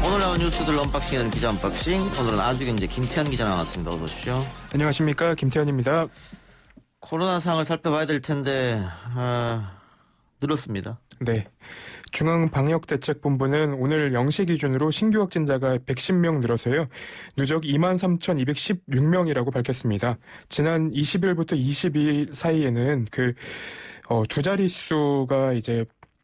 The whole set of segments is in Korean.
오늘 나온 뉴스들 언박싱하는 기자 언박싱. 오늘은 아주경제 김태현 기자 나왔습니다. 어서 오십시오. 안녕하십니까, 김태현입니다. 코로나 상황을 살펴봐야 될 텐데 늘었습니다. 네. 중앙방역대책본부는 오늘 0시 기준으로 신규 확진자가 110명 늘어서요. 누적 23,216명이라고 밝혔습니다. 지난 20일부터 22일 사이에는 두 자릿수가 이제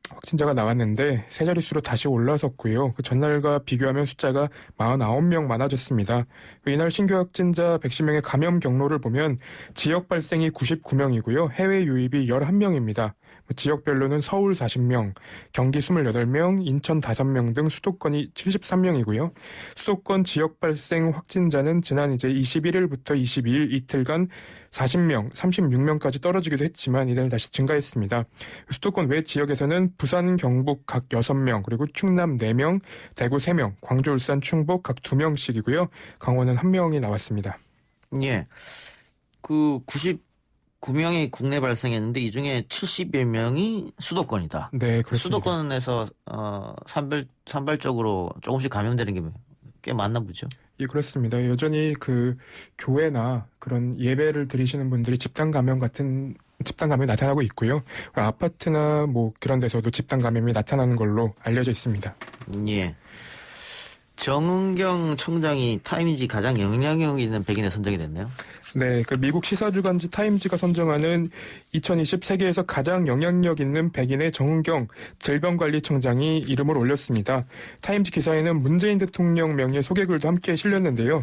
확진자가 나왔는데 세 자릿수로 다시 올라섰고요. 그 전날과 비교하면 숫자가 49명 많아졌습니다. 이날 신규 확진자 110명의 감염 경로를 보면 지역 발생이 99명이고요. 해외 유입이 11명입니다. 지역별로는 서울 40명, 경기 28명, 인천 5명 등 수도권이 73명이고요. 수도권 지역 발생 확진자는 지난 21일부터 22일 이틀간 40명, 36명까지 떨어지기도 했지만 이날 다시 증가했습니다. 수도권 외 지역에서는 부산, 경북 각 6명, 그리고 충남 4명, 대구 3명, 광주, 울산, 충북 각 2명씩이고요. 강원은 1명이 나왔습니다. 예. 99명이 국내 발생했는데 이 중에 70여 명이 수도권이다. 네, 그렇습니다. 수도권에서 산발적으로 조금씩 감염되는 게 꽤 많나 보죠. 예, 그렇습니다. 여전히 교회나 그런 예배를 드리시는 분들이 집단 감염이 나타나고 있고요. 아파트나 그런 데서도 집단 감염이 나타나는 걸로 알려져 있습니다. 예. 정은경 청장이 타임지 가장 영향력 있는 백인에 선정이 됐네요. 네, 미국 시사주간지 타임지가 선정하는 2020 세계에서 가장 영향력 있는 백인의 정은경 질병관리청장이 이름을 올렸습니다. 타임지 기사에는 문재인 대통령 명의 소개글도 함께 실렸는데요.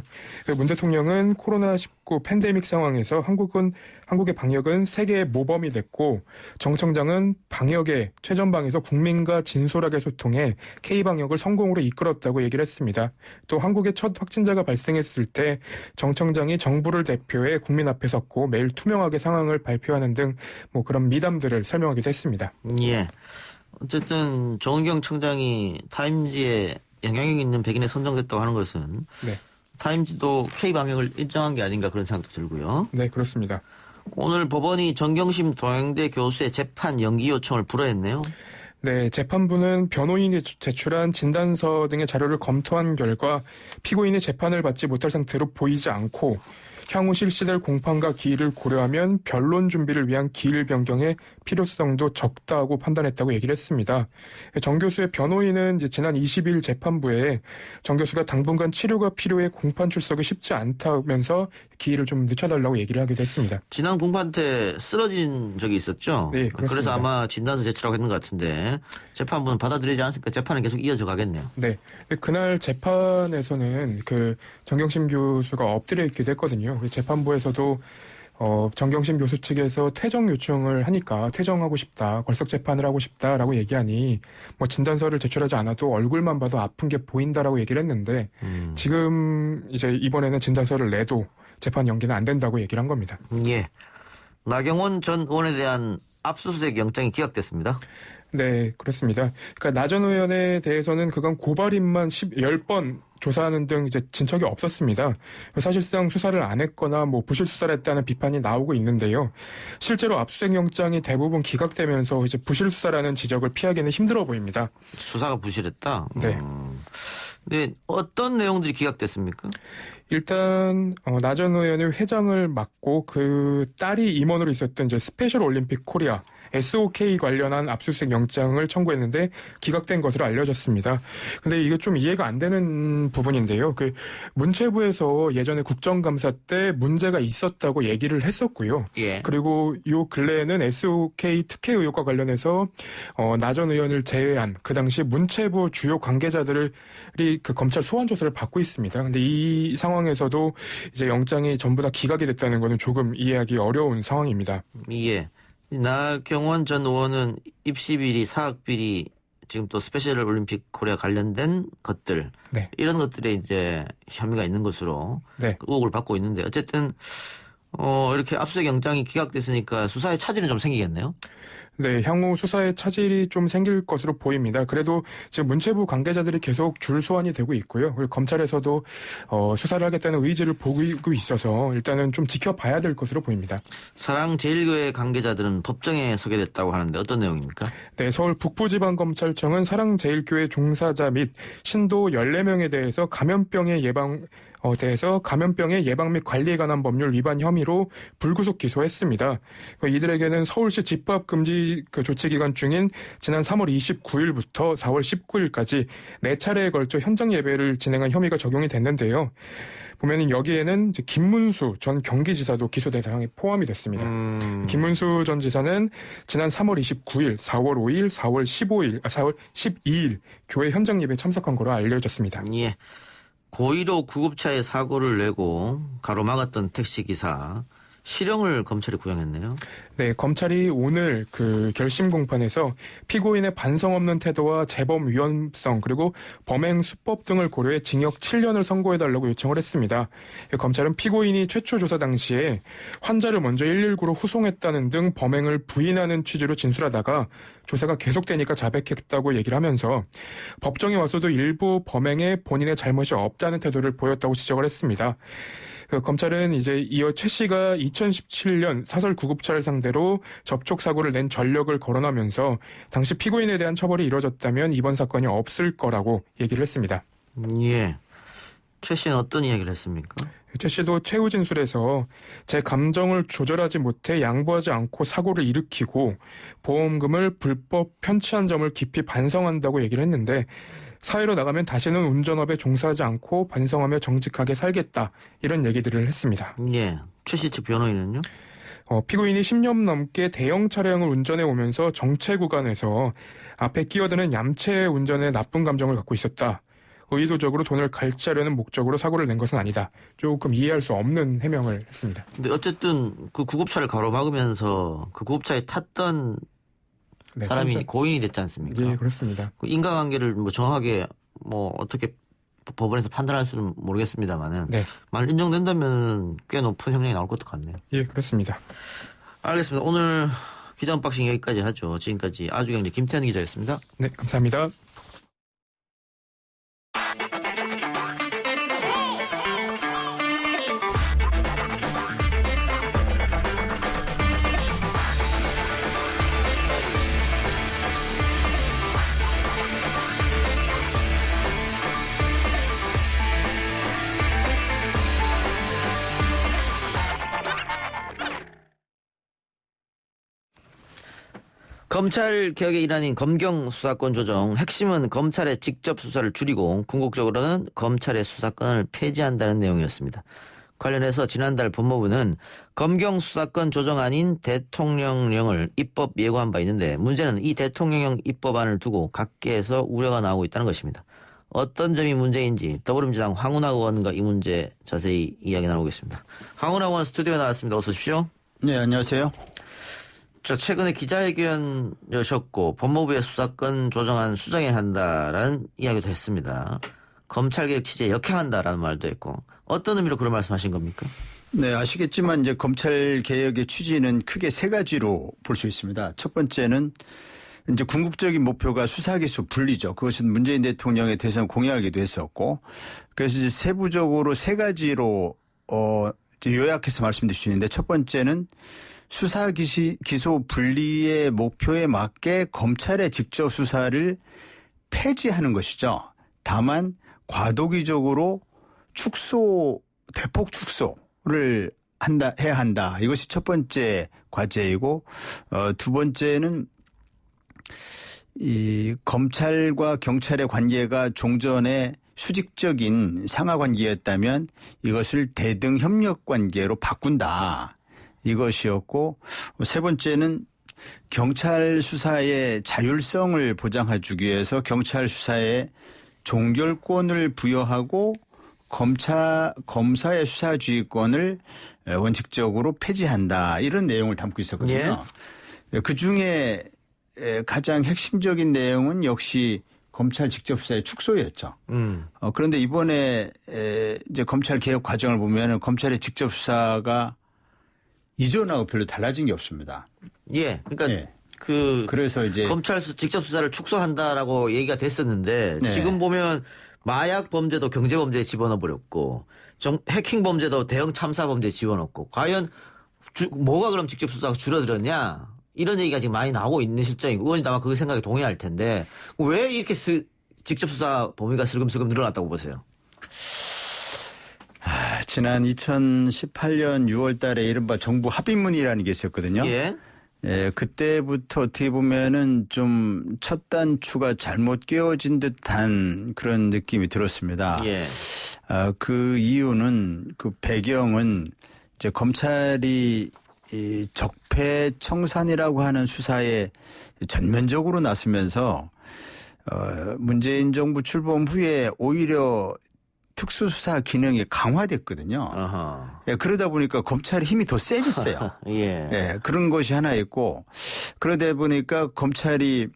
문 대통령은 코로나19 팬데믹 상황에서 한국의 방역은 세계의 모범이 됐고 정 청장은 방역의 최전방에서 국민과 진솔하게 소통해 K방역을 성공으로 이끌었다고 얘기를 했습니다. 또 한국의 첫 확진자가 발생했을 때 정 청장이 정부를 대표해 국민 앞에 섰고 매일 투명하게 상황을 발표하는 등 그런 미담들을 설명하기도 했습니다. 예. 어쨌든 정은경 청장이 타임지에 영향력 있는 백인에 선정됐다고 하는 것은 네. 타임지도 K방역을 인정한 게 아닌가 그런 생각도 들고요. 네, 그렇습니다. 오늘 법원이 정경심 동양대 교수의 재판 연기 요청을 불허했네요. 네, 재판부는 변호인이 제출한 진단서 등의 자료를 검토한 결과 피고인이 재판을 받지 못할 상태로 보이지 않고 향후 실시될 공판과 기일을 고려하면 변론 준비를 위한 기일 변경의 필요성도 적다고 판단했다고 얘기를 했습니다. 정 교수의 변호인은 지난 20일 재판부에 정 교수가 당분간 치료가 필요해 공판 출석이 쉽지 않다면서 기일을 좀 늦춰달라고 얘기를 하기도 했습니다. 지난 공판 때 쓰러진 적이 있었죠? 네, 그렇습니다. 그래서 아마 진단서 제출하고 했는 것 같은데 재판부는 받아들이지 않으니까 재판은 계속 이어져 가겠네요. 네. 그날 재판에서는 정경심 교수가 엎드려 있기도 했거든요. 재판부에서도 정경심 교수 측에서 퇴정 요청을 하니까 퇴정하고 싶다, 걸석 재판을 하고 싶다라고 얘기하니 진단서를 제출하지 않아도 얼굴만 봐도 아픈 게 보인다라고 얘기를 했는데 지금 이번에는 진단서를 내도 재판 연기는 안 된다고 얘기를 한 겁니다. 예. 나경원 전 의원에 대한 압수수색 영장이 기각됐습니다. 네, 그렇습니다. 그러니까 나 전 의원에 대해서는 그간 고발인만 10번 조사하는 등 진척이 없었습니다. 사실상 수사를 안 했거나 부실 수사를 했다는 비판이 나오고 있는데요. 실제로 압수수색 영장이 대부분 기각되면서 부실 수사라는 지적을 피하기는 힘들어 보입니다. 수사가 부실했다? 네. 네, 어떤 내용들이 기각됐습니까? 일단 나 전 의원의 회장을 맡고 그 딸이 임원으로 있었던 스페셜 올림픽 코리아 SOK 관련한 압수수색 영장을 청구했는데 기각된 것으로 알려졌습니다. 근데 이게 좀 이해가 안 되는 부분인데요. 문체부에서 예전에 국정감사 때 문제가 있었다고 얘기를 했었고요. 예. 그리고 요 근래에는 SOK 특혜 의혹과 관련해서 나 전 의원을 제외한 그 당시 문체부 주요 관계자들이 검찰 소환 조사를 받고 있습니다. 근데 이 상황에서도 영장이 전부 다 기각이 됐다는 것은 조금 이해하기 어려운 상황입니다. 예. 나경원 전 의원은 입시비리, 사학비리, 지금 또 스페셜 올림픽 코리아 관련된 것들, 네. 이런 것들에 혐의가 있는 것으로 네. 의혹을 받고 있는데 어쨌든 이렇게 압수수색 영장이 기각됐으니까 수사에 차질은 좀 생기겠네요. 네, 향후 수사에 차질이 좀 생길 것으로 보입니다. 그래도 지금 문체부 관계자들이 계속 줄 소환이 되고 있고요. 그리고 검찰에서도 수사를 하겠다는 의지를 보이고 있어서 일단은 좀 지켜봐야 될 것으로 보입니다. 사랑제일교회 관계자들은 법정에 서게 됐다고 하는데 어떤 내용입니까? 네, 서울 북부지방검찰청은 사랑제일교회 종사자 및 신도 14명에 대해서 감염병의 예방 및 관리에 관한 법률 위반 혐의로 불구속 기소했습니다. 이들에게는 서울시 집합 금지 조치 기간 중인 지난 3월 29일부터 4월 19일까지 4차례에 걸쳐 현장 예배를 진행한 혐의가 적용이 됐는데요. 보면은 여기에는 이제 김문수 전 경기지사도 기소 대상에 포함이 됐습니다. 김문수 전 지사는 지난 3월 29일, 4월 5일, 4월 12일 교회 현장 예배에 참석한 거로 알려졌습니다. 예. 고의로 구급차에 사고를 내고 가로막았던 택시기사 실형을 검찰이 구형했네요. 네, 검찰이 오늘 결심 공판에서 피고인의 반성 없는 태도와 재범 위험성 그리고 범행 수법 등을 고려해 징역 7년을 선고해달라고 요청을 했습니다. 검찰은 피고인이 최초 조사 당시에 환자를 먼저 119로 후송했다는 등 범행을 부인하는 취지로 진술하다가 조사가 계속되니까 자백했다고 얘기를 하면서 법정에 와서도 일부 범행에 본인의 잘못이 없다는 태도를 보였다고 지적을 했습니다. 검찰은 이제 이어 최 씨가 2017년 사설 구급차를 상대로 접촉 사고를 낸 전력을 거론하면서 당시 피고인에 대한 처벌이 이뤄졌다면 이번 사건이 없을 거라고 얘기를 했습니다. 예. 최 씨는 어떤 이야기를 했습니까? 최 씨도 최후 진술에서 제 감정을 조절하지 못해 양보하지 않고 사고를 일으키고 보험금을 불법 편취한 점을 깊이 반성한다고 얘기를 했는데 사회로 나가면 다시는 운전업에 종사하지 않고 반성하며 정직하게 살겠다 이런 얘기들을 했습니다. 예. 최 씨 측 변호인은요? 피고인이 10년 넘게 대형 차량을 운전해 오면서 정체 구간에서 앞에 끼어드는 얌체 운전에 나쁜 감정을 갖고 있었다. 의도적으로 돈을 갈취하려는 목적으로 사고를 낸 것은 아니다. 조금 이해할 수 없는 해명을 했습니다. 근데 어쨌든 그 구급차를 가로막으면서 그 구급차에 탔던 네, 사람이 고인이 됐지 않습니까? 예, 그렇습니다. 그 인과관계를 정확하게 어떻게 법원에서 판단할 수는 모르겠습니다만은 네. 만약 인정된다면 꽤 높은 형량이 나올 것도 같네요. 예, 그렇습니다. 알겠습니다. 오늘 기자 언박싱 여기까지 하죠. 지금까지 아주경제 김태현 기자였습니다. 네, 감사합니다. 검찰 개혁의 일환인 검경 수사권 조정, 핵심은 검찰의 직접 수사를 줄이고 궁극적으로는 검찰의 수사권을 폐지한다는 내용이었습니다. 관련해서 지난달 법무부는 검경 수사권 조정안인 대통령령을 입법 예고한 바 있는데 문제는 이 대통령령 입법안을 두고 각계에서 우려가 나오고 있다는 것입니다. 어떤 점이 문제인지 더불어민주당 황운하 의원과 이 문제 자세히 이야기 나누겠습니다. 황운하 의원 스튜디오에 나왔습니다. 어서 오십시오. 네, 안녕하세요. 자, 최근에 기자회견 여셨고 법무부의 수사권 조정안 수정해야 한다라는 이야기도 했습니다. 검찰개혁 취지에 역행한다라는 말도 했고 어떤 의미로 그런 말씀하신 겁니까? 네, 아시겠지만 이제 검찰 개혁의 취지는 크게 세 가지로 볼 수 있습니다. 첫 번째는 이제 궁극적인 목표가 수사기소 분리죠. 그것은 문재인 대통령의 대선 공약이기도 했었고, 그래서 이제 세부적으로 세 가지로 이제 요약해서 말씀드릴 수 있는데, 첫 번째는 수사 기소 분리의 목표에 맞게 검찰의 직접 수사를 폐지하는 것이죠. 다만 과도기적으로 대폭 축소를 해야 한다. 이것이 첫 번째 과제이고, 두 번째는 이 검찰과 경찰의 관계가 종전에 수직적인 상하 관계였다면 이것을 대등 협력 관계로 바꾼다. 이것이었고, 세 번째는 경찰 수사의 자율성을 보장해주기 위해서 경찰 수사에 종결권을 부여하고 검사의 수사지휘권을 원칙적으로 폐지한다. 이런 내용을 담고 있었거든요. 예. 그중에 가장 핵심적인 내용은 역시 검찰 직접 수사의 축소였죠. 그런데 이번에 이제 검찰 개혁 과정을 보면은 검찰의 직접 수사가 이전하고 별로 달라진 게 없습니다. 예. 그러니까 예. 그래서 이제 검찰 직접 수사를 축소한다라고 얘기가 됐었는데 네. 지금 보면 마약 범죄도 경제 범죄에 집어넣어 버렸고 해킹 범죄도 대형 참사 범죄에 집어넣고 과연 뭐가 그럼 직접 수사가 줄어들었냐 이런 얘기가 지금 많이 나오고 있는 실정이고 의원이 아마 그 생각에 동의할 텐데 왜 이렇게 직접 수사 범위가 슬금슬금 늘어났다고 보세요? 지난 2018년 6월 달에 이른바 정부 합의문이라는 게 있었거든요. 예. 예, 그때부터 어떻게 보면은 좀 첫 단추가 잘못 끼워진 듯한 그런 느낌이 들었습니다. 예. 그 이유는 그 배경은 이제 검찰이 이 적폐청산이라고 하는 수사에 전면적으로 나서면서 문재인 정부 출범 후에 오히려 특수수사 기능이 강화됐거든요. 아하. 예, 그러다 보니까 검찰의 힘이 더 세졌어요. 예. 예, 그런 것이 하나 있고 그러다 보니까 검찰이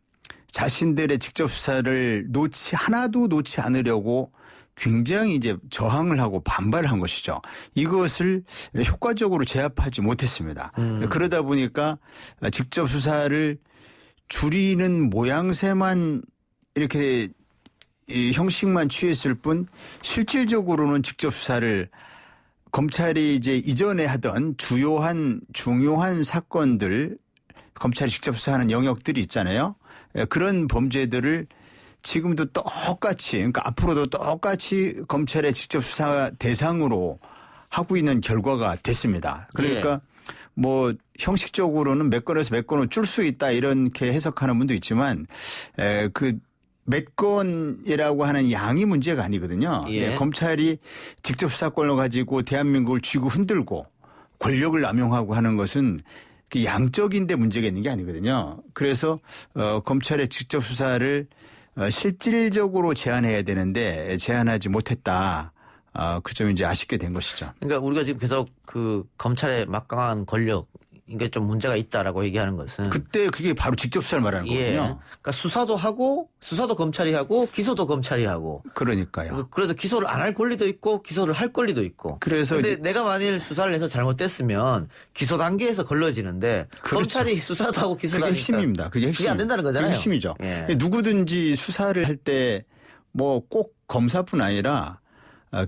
자신들의 직접 수사를 하나도 놓지 않으려고 굉장히 이제 저항을 하고 반발을 한 것이죠. 이것을 효과적으로 제압하지 못했습니다. 그러다 보니까 직접 수사를 줄이는 모양새만 이렇게 이 형식만 취했을 뿐 실질적으로는 직접 수사를 검찰이 이제 이전에 하던 중요한 사건들 검찰이 직접 수사하는 영역들이 있잖아요. 그런 범죄들을 지금도 똑같이 그러니까 앞으로도 똑같이 검찰의 직접 수사 대상으로 하고 있는 결과가 됐습니다. 그러니까 뭐 형식적으로는 몇 건에서 몇 건을 줄 수 있다 이렇게 해석하는 분도 있지만 그 몇 건이라고 하는 양이 문제가 아니거든요. 예. 검찰이 직접 수사권을 가지고 대한민국을 쥐고 흔들고 권력을 남용하고 하는 것은 그 양적인데 문제가 있는 게 아니거든요. 그래서 검찰의 직접 수사를 실질적으로 제한해야 되는데 제한하지 못했다. 그 점이 이제 아쉽게 된 것이죠. 그러니까 우리가 지금 계속 그 검찰의 막강한 권력 이게 좀 문제가 있다라고 얘기하는 것은 그때 그게 바로 직접 수사를 말하는 예. 거군요. 그러니까 수사도 검찰이 하고 기소도 검찰이 하고 그러니까요. 그래서 기소를 안 할 권리도 있고 기소를 할 권리도 있고. 그래서 근데 이제 내가 만일 수사를 해서 잘못됐으면 기소 단계에서 걸러지는데 그렇죠. 검찰이 수사도 하고 기소도 그게 하니까 핵심입니다. 그게 핵심. 그게 안 된다는 거잖아요. 그게 핵심이죠. 예. 누구든지 수사를 할 때 뭐 꼭 검사뿐 아니라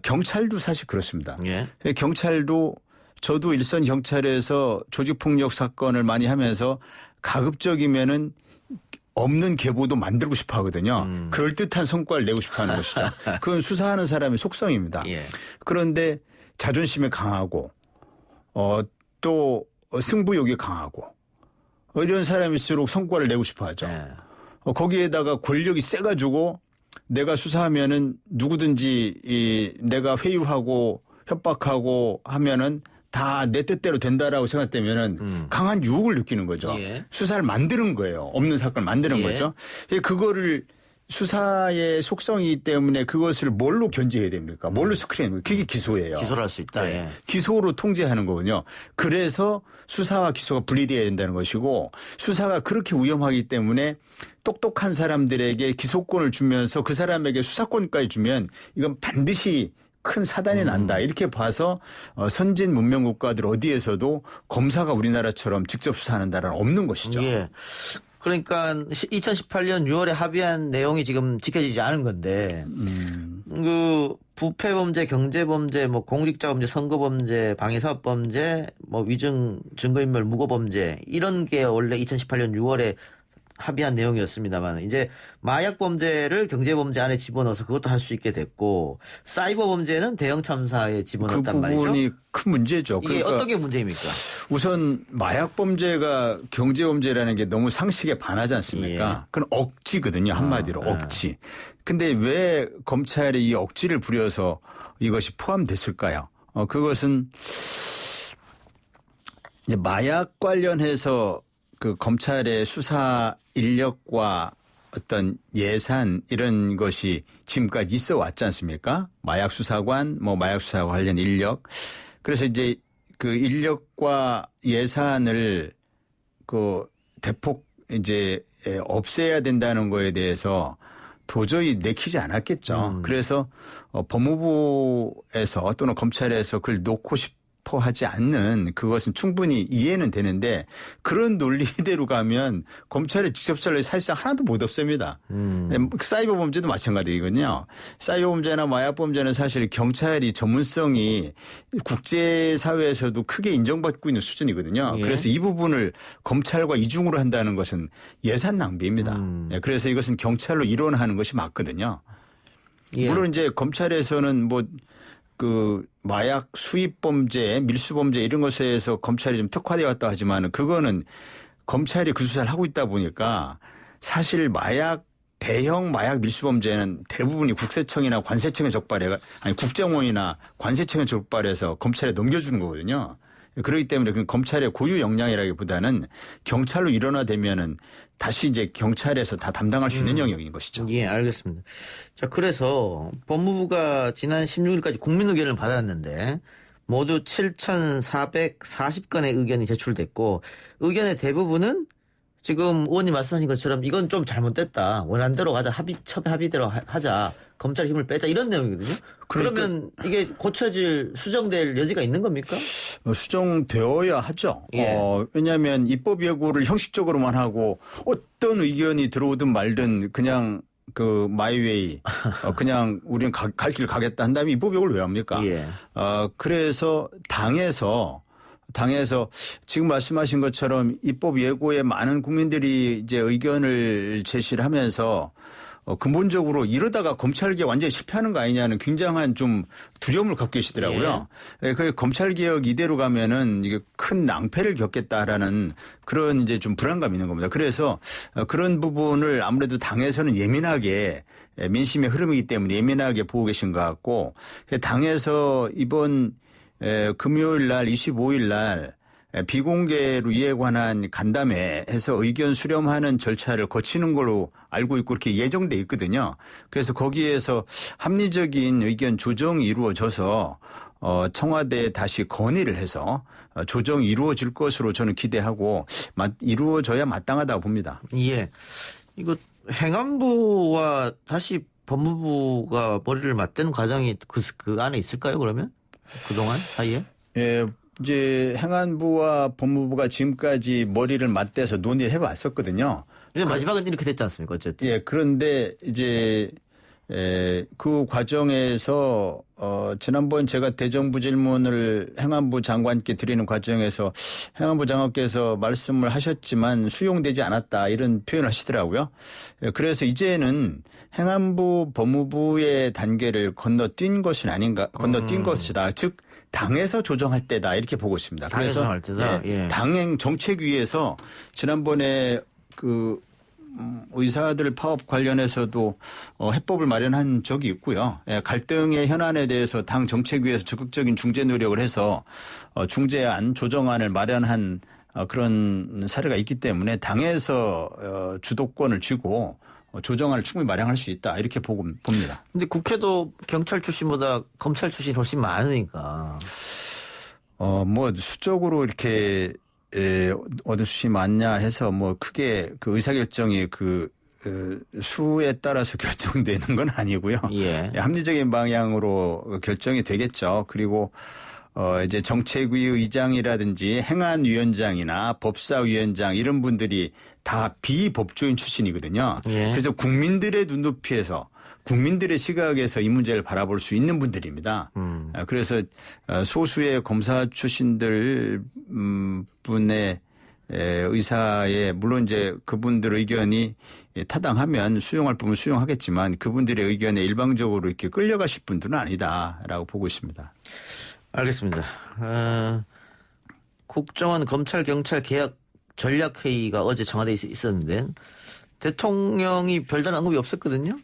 경찰도 사실 그렇습니다. 예. 경찰도 저도 일선 경찰에서 조직폭력 사건을 많이 하면서 가급적이면은 없는 계보도 만들고 싶어 하거든요. 그럴듯한 성과를 내고 싶어 하는 것이죠. 그건 수사하는 사람의 속성입니다. 예. 그런데 자존심이 강하고 또 승부욕이 강하고 이런 사람일수록 성과를 내고 싶어 하죠. 예. 거기에다가 권력이 세가지고 내가 수사하면은 누구든지 내가 회유하고 협박하고 하면은 다 내 뜻대로 된다라고 생각되면은 강한 유혹을 느끼는 거죠. 예. 수사를 만드는 거예요. 없는 사건을 만드는 예. 거죠. 그거를 수사의 속성이기 때문에 그것을 뭘로 견제해야 됩니까? 뭘로 스크린해야 됩니까? 그게 기소예요. 기소를 할 수 있다. 네. 예. 기소로 통제하는 거군요. 그래서 수사와 기소가 분리되어야 된다는 것이고 수사가 그렇게 위험하기 때문에 똑똑한 사람들에게 기소권을 주면서 그 사람에게 수사권까지 주면 이건 반드시 큰 사단이 난다. 이렇게 봐서 선진 문명 국가들 어디에서도 검사가 우리나라처럼 직접 수사하는 나라는 없는 것이죠. 예. 그러니까 2018년 6월에 합의한 내용이 지금 지켜지지 않은 건데 그 부패 범죄, 경제 범죄, 뭐 공직자 범죄, 선거 범죄, 방해사업 범죄, 뭐 위증 증거인멸 무고 범죄 이런 게 원래 2018년 6월에 합의한 내용이었습니다만 이제 마약 범죄를 경제 범죄 안에 집어넣어서 그것도 할 수 있게 됐고 사이버 범죄는 대형 참사에 그 집어넣었단 말이죠. 부분이 큰 문제죠. 이게 그러니까 어떤 게 문제입니까? 우선 마약 범죄가 경제 범죄라는 게 너무 상식에 반하지 않습니까? 예. 그건 억지거든요. 한마디로 억지. 근데 왜 검찰이 이 억지를 부려서 이것이 포함됐을까요? 그것은 이제 마약 관련해서 그 검찰의 수사 인력과 어떤 예산 이런 것이 지금까지 있어 왔지 않습니까? 마약 수사관, 뭐 마약 수사 관련 인력. 그래서 이제 그 인력과 예산을 그 대폭 이제 없애야 된다는 거에 대해서 도저히 내키지 않았겠죠. 그래서 법무부에서 또는 검찰에서 그걸 놓고 체포하지 않는 그것은 충분히 이해는 되는데 그런 논리대로 가면 검찰의 직접 수사를 사실상 하나도 못 없습니다. 사이버 범죄도 마찬가지거든요. 사이버 범죄나 마약 범죄는 사실 경찰이 전문성이 국제사회에서도 크게 인정받고 있는 수준이거든요. 예. 그래서 이 부분을 검찰과 이중으로 한다는 것은 예산 낭비입니다. 그래서 이것은 경찰로 일원하는 것이 맞거든요. 예. 물론 이제 검찰에서는 뭐 그 마약 수입 범죄, 밀수 범죄 이런 것에 대해서 검찰이 좀 특화되어 왔다 하지만 그거는 검찰이 그 수사를 하고 있다 보니까 사실 대형 마약 밀수 범죄는 대부분이 국세청이나 관세청에 적발해 아니 국정원이나 관세청에 적발해서 검찰에 넘겨주는 거거든요. 그렇기 때문에 그 검찰의 고유 역량이라기보다는 경찰로 일원화되면은 다시 이제 경찰에서 다 담당할 수 있는 영역인 것이죠. 예, 알겠습니다. 자, 그래서 법무부가 지난 16일까지 국민 의견을 받았는데 모두 7,440건의 의견이 제출됐고 의견의 대부분은 지금 의원님 말씀하신 것처럼 이건 좀 잘못됐다. 원안대로 가자. 첩의 합의대로 하자. 검찰 힘을 빼자. 이런 내용이거든요. 그러면 이게 고쳐질 수정될 여지가 있는 겁니까? 수정되어야 하죠. 예. 왜냐하면 입법 예고를 형식적으로만 하고 어떤 의견이 들어오든 말든 그냥 그 마이웨이 그냥 우리는 갈 길 가겠다 한다면 입법 예고를 왜 합니까? 예. 그래서 당에서 지금 말씀하신 것처럼 입법 예고에 많은 국민들이 이제 의견을 제시를 하면서 근본적으로 이러다가 검찰개혁 완전히 실패하는 거 아니냐는 굉장한 좀 두려움을 갖고 계시더라고요. 예. 그 검찰개혁 이대로 가면은 이게 큰 낭패를 겪겠다라는 그런 이제 좀 불안감이 있는 겁니다. 그래서 그런 부분을 아무래도 당에서는 예민하게 민심의 흐름이기 때문에 예민하게 보고 계신 것 같고 당에서 이번 금요일 날 25일 날 비공개로 이에 관한 간담회에서 의견 수렴하는 절차를 거치는 걸로 알고 있고 그렇게 예정돼 있거든요. 그래서 거기에서 합리적인 의견 조정이 이루어져서 청와대에 다시 건의를 해서 조정이 이루어질 것으로 저는 기대하고 이루어져야 마땅하다고 봅니다. 예. 이거 행안부와 다시 법무부가 머리를 맞대는 과정이 그 안에 있을까요, 그러면? 그동안 사이에? 예. 이제 행안부와 법무부가 지금까지 머리를 맞대서 논의를 해왔었거든요. 근데 마지막은 이렇게 됐지 않습니까? 어쨌든. 예, 그런데 이제 그 과정에서 지난번 제가 대정부 질문을 행안부 장관께 드리는 과정에서 행안부 장관께서 말씀을 하셨지만 수용되지 않았다 이런 표현을 하시더라고요. 그래서 이제는 행안부 법무부의 단계를 건너뛴 것은 아닌가, 건너뛴 것이다. 즉 당에서 조정할 때다 이렇게 보고 있습니다. 당에서 그래서 할 때다. 예. 당행 정책위에서 지난번에 그 의사들 파업 관련해서도 해법을 마련한 적이 있고요. 갈등의 현안에 대해서 당 정책위에서 적극적인 중재 노력을 해서 중재안, 조정안을 마련한 그런 사례가 있기 때문에 당에서 주도권을 쥐고 조정안을 충분히 마련할 수 있다 이렇게 봅니다. 근데 국회도 경찰 출신보다 검찰 출신이 훨씬 많으니까. 뭐 수적으로 이렇게 어느 수시 많냐 해서 뭐 크게 그 의사결정이 그 수에 따라서 결정되는 건 아니고요. 예. 합리적인 방향으로 결정이 되겠죠. 그리고 이제 정책위 의장이라든지 행안위원장이나 법사위원장 이런 분들이 다 비법조인 출신이거든요. 예. 그래서 국민들의 눈높이에서 국민들의 시각에서 이 문제를 바라볼 수 있는 분들입니다. 그래서 소수의 검사 출신들 분의 의사에 물론 이제 그분들 의견이 타당하면 수용할 부분 수용하겠지만 그분들의 의견에 일방적으로 이렇게 끌려가실 분들은 아니다라고 보고 있습니다. 알겠습니다. 국정원 검찰 경찰 개혁 전략회의가 어제 청와대에 있었는데 대통령이 별다른 언급이 없었거든요.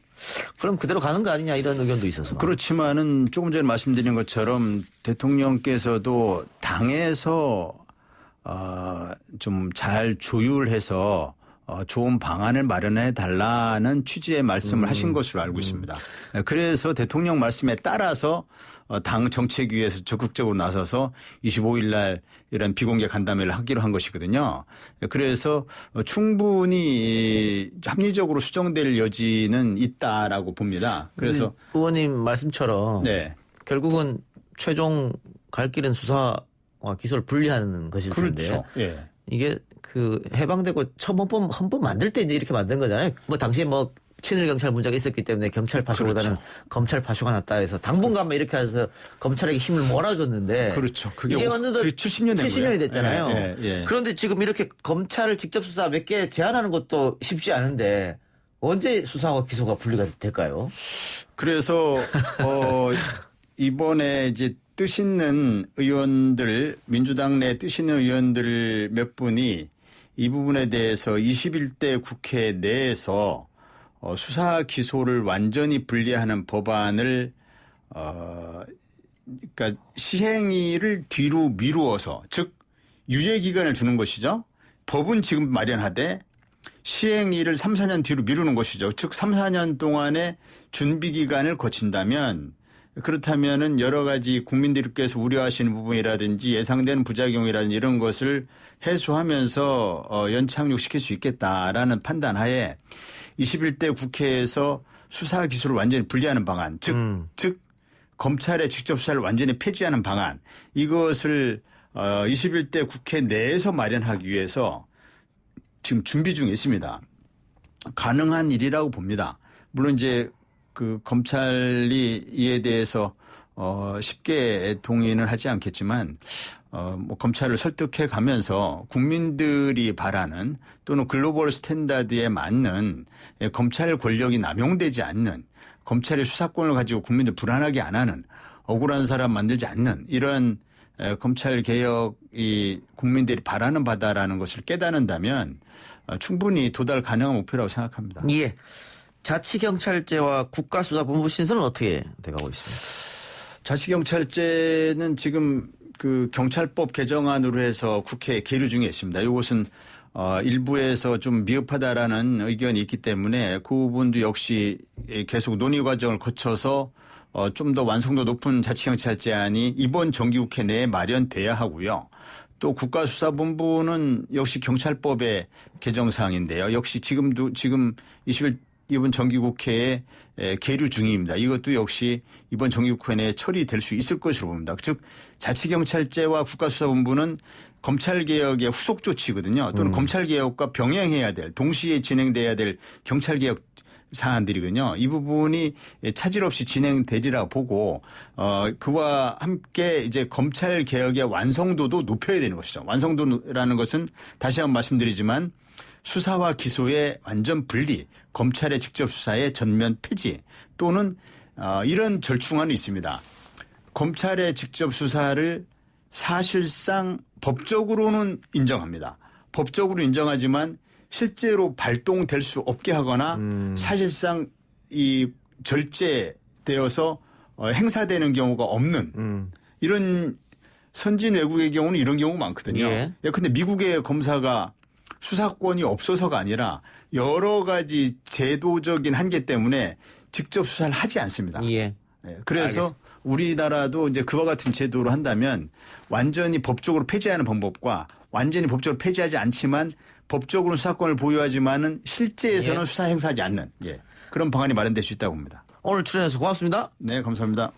그럼 그대로 가는 거 아니냐 이런 의견도 있어서. 그렇지만은 조금 전에 말씀드린 것처럼 대통령께서도 당에서 좀 잘 조율해서 좋은 방안을 마련해 달라는 취지의 말씀을 하신 것으로 알고 있습니다. 그래서 대통령 말씀에 따라서 당 정책위에서 적극적으로 나서서 25일 날 이런 비공개 간담회를 하기로 한 것이거든요. 그래서 충분히 합리적으로 수정될 여지는 있다라고 봅니다. 그래서 의원님 말씀처럼 네. 결국은 최종 갈 길은 수사 수사와 기소를 분리하는 것일 텐데 그렇죠. 예. 이게 그 해방되고 처음 헌법 만들 때 이제 이렇게 만든 거잖아요. 뭐 당시에 뭐 친일 경찰 문제가 있었기 때문에 경찰 파쇼보다는 그렇죠. 검찰 파쇼가 낫다 해서 당분간만 이렇게 해서 검찰에게 힘을 몰아줬는데 그렇죠. 그게 이게 어느덧 70년 된 70년이 거예요. 됐잖아요. 예, 예, 예. 그런데 지금 이렇게 검찰 직접 수사 몇 개 제한하는 것도 쉽지 않은데 언제 수사와 기소가 분리가 될까요? 그래서 이번에 이제 뜻 있는 의원들, 민주당 내 뜻 있는 의원들 몇 분이 이 부분에 대해서 21대 국회 내에서 수사 기소를 완전히 분리하는 법안을 그러니까 시행일을 뒤로 미루어서 즉 유예 기간을 주는 것이죠. 법은 지금 마련하되 시행일을 3, 4년 뒤로 미루는 것이죠. 즉 3, 4년 동안의 준비 기간을 거친다면 그렇다면은 여러 가지 국민들께서 우려하시는 부분이라든지 예상되는 부작용이라든지 이런 것을 해소하면서 연착륙시킬 수 있겠다라는 판단하에 21대 국회에서 수사 기소를 완전히 분리하는 방안, 즉 검찰의 직접 수사를 완전히 폐지하는 방안, 이것을 21대 국회 내에서 마련하기 위해서 지금 준비 중에 있습니다. 가능한 일이라고 봅니다. 물론 이제 그 검찰이 이에 대해서 쉽게 동의는 하지 않겠지만 뭐 검찰을 설득해 가면서 국민들이 바라는 또는 글로벌 스탠다드에 맞는 검찰 권력이 남용되지 않는 검찰의 수사권을 가지고 국민들 불안하게 안 하는 억울한 사람 만들지 않는 이런 검찰 개혁이 국민들이 바라는 바다라는 것을 깨닫는다면 충분히 도달 가능한 목표라고 생각합니다. 예. 자치경찰제와 국가수사본부 신설은 어떻게 돼가고 있습니까? 자치경찰제는 지금 그 경찰법 개정안으로 해서 국회에 계류 중에 있습니다. 이것은 일부에서 좀 미흡하다라는 의견이 있기 때문에 그 부분도 역시 계속 논의 과정을 거쳐서 좀 더 완성도 높은 자치경찰제안이 이번 정기국회 내에 마련돼야 하고요. 또 국가수사본부는 역시 경찰법의 개정사항인데요. 역시 지금 이번 정기국회에 계류 중입니다. 이것도 역시 이번 정기국회 내에 처리될 수 있을 것으로 봅니다. 즉 자치경찰제와 국가수사본부는 검찰개혁의 후속 조치거든요. 또는 검찰개혁과 병행해야 될 동시에 진행돼야 될 경찰개혁 사안들이군요. 이 부분이 차질 없이 진행되리라 보고 그와 함께 이제 검찰 개혁의 완성도도 높여야 되는 것이죠. 완성도라는 것은 다시 한번 말씀드리지만 수사와 기소의 완전 분리, 검찰의 직접 수사의 전면 폐지 또는 이런 절충안이 있습니다. 검찰의 직접 수사를 사실상 법적으로는 인정합니다. 법적으로 인정하지만 실제로 발동될 수 없게 하거나 사실상 이 절제되어서 행사되는 경우가 없는 이런 선진 외국의 경우는 이런 경우가 많거든요. 예. 근데 미국의 검사가 수사권이 없어서가 아니라 여러 가지 제도적인 한계 때문에 직접 수사를 하지 않습니다. 예. 그래서 알겠습니다. 우리나라도 이제 그와 같은 제도로 한다면 완전히 법적으로 폐지하는 방법과 완전히 법적으로 폐지하지 않지만 법적으로 수사권을 보유하지만은 실제에서는 예. 수사 행사하지 않는 그런 방안이 마련될 수 있다고 봅니다. 오늘 출연해서 고맙습니다. 네, 감사합니다.